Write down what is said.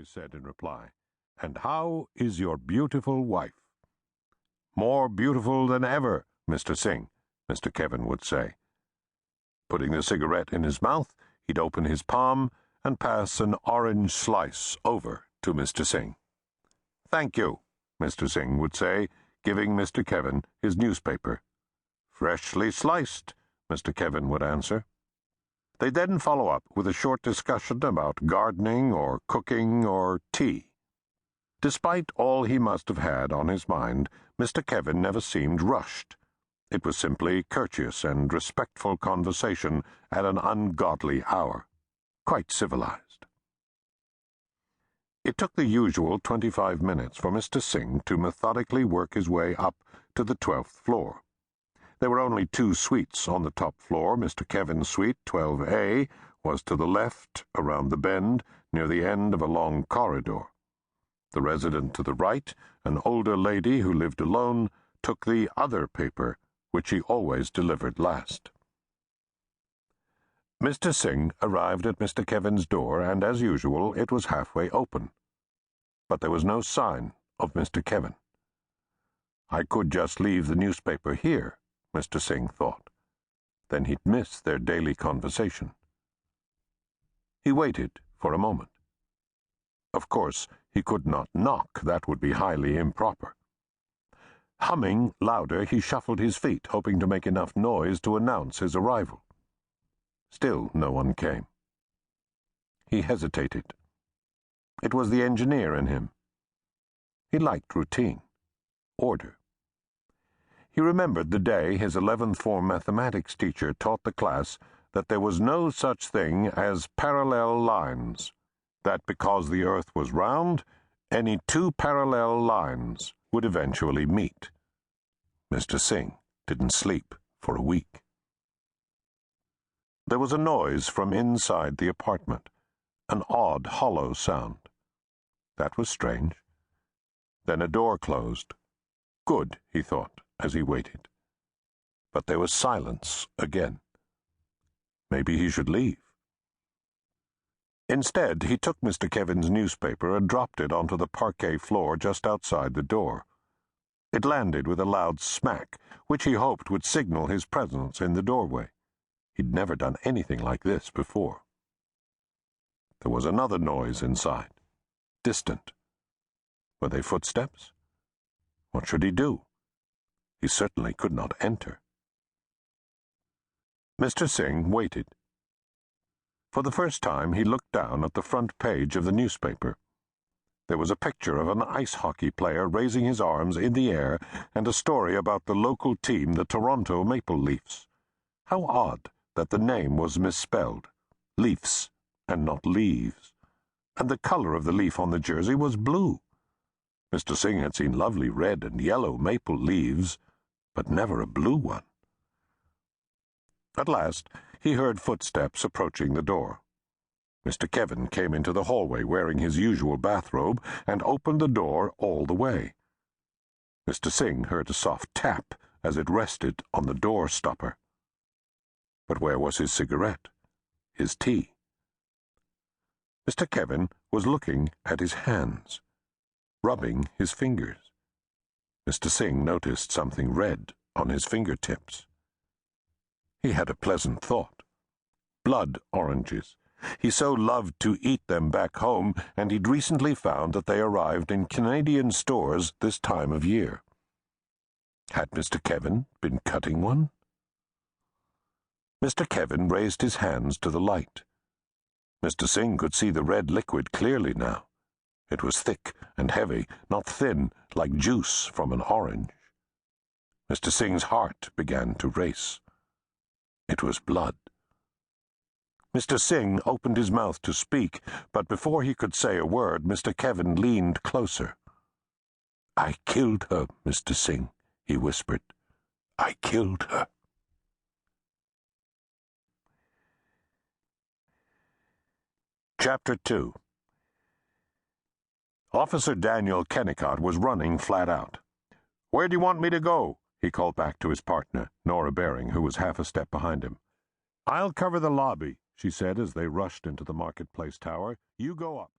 always said in reply. "And how is your beautiful wife?" "More beautiful than ever, Mr. Singh," Mr. Kevin would say. Putting the cigarette in his mouth, he'd open his palm and pass an orange slice over to Mr. Singh. "Thank you," Mr. Singh would say, giving Mr. Kevin his newspaper. "Freshly sliced," Mr. Kevin would answer. They'd then follow up with a short discussion about gardening or cooking or tea. Despite all he must have had on his mind, Mr. Kevin never seemed rushed. It was simply courteous and respectful conversation at an ungodly hour, quite civilized. It took the usual 25 minutes for Mr. Singh to methodically work his way up to the 12th floor. There were only 2 suites on the top floor. Mr. Kevin's suite, 12A, was to the left, around the bend, near the end of a long corridor. The resident to the right, an older lady who lived alone, took the other paper, which he always delivered last. Mr. Singh arrived at Mr. Kevin's door, and as usual, it was halfway open. But there was no sign of Mr. Kevin. "I could just leave the newspaper here," Mr. Singh thought. Then he'd miss their daily conversation. He waited for a moment. Of course, he could not knock. That would be highly improper. Humming louder, he shuffled his feet, hoping to make enough noise to announce his arrival. Still no one came. He hesitated. It was the engineer in him. He liked routine, order. He remembered the day his 11th form mathematics teacher taught the class that there was no such thing as parallel lines, that because the earth was round, any 2 parallel lines would eventually meet. Mr. Singh didn't sleep for a week. There was a noise from inside the apartment, an odd, hollow sound. That was strange. Then a door closed. Good, he thought, as he waited. But there was silence again. Maybe he should leave. Instead, he took Mr. Kevin's newspaper and dropped it onto the parquet floor just outside the door. It landed with a loud smack, which he hoped would signal his presence in the doorway. He'd never done anything like this before. There was another noise inside, distant. Were they footsteps? What should he do? He certainly could not enter. Mr. Singh waited. For the first time, he looked down at the front page of the newspaper. There was a picture of an ice hockey player raising his arms in the air and a story about the local team, the Toronto Maple Leafs. How odd that the name was misspelled, Leafs and not Leaves, and the color of the leaf on the jersey was blue. Mr. Singh had seen lovely red and yellow maple leaves, but never a blue one. At last, he heard footsteps approaching the door. Mr. Kevin came into the hallway wearing his usual bathrobe and opened the door all the way. Mr. Singh heard a soft tap as it rested on the door stopper. But where was his cigarette? His tea? Mr. Kevin was looking at his hands, rubbing his fingers. Mr. Singh noticed something red on his fingertips. He had a pleasant thought. Blood oranges. He so loved to eat them back home, and he'd recently found that they arrived in Canadian stores this time of year. Had Mr. Kevin been cutting one? Mr. Kevin raised his hands to the light. Mr. Singh could see the red liquid clearly now. It was thick and heavy, not thin, like juice from an orange. Mr. Singh's heart began to race. It was blood. Mr. Singh opened his mouth to speak, but before he could say a word, Mr. Kevin leaned closer. "I killed her, Mr. Singh," he whispered. "I killed her." Chapter 2. Officer Daniel Kennicott was running flat out. "Where do you want me to go?" he called back to his partner, Nora Baring, who was half a step behind him. "I'll cover the lobby," she said as they rushed into the marketplace tower. "You go up."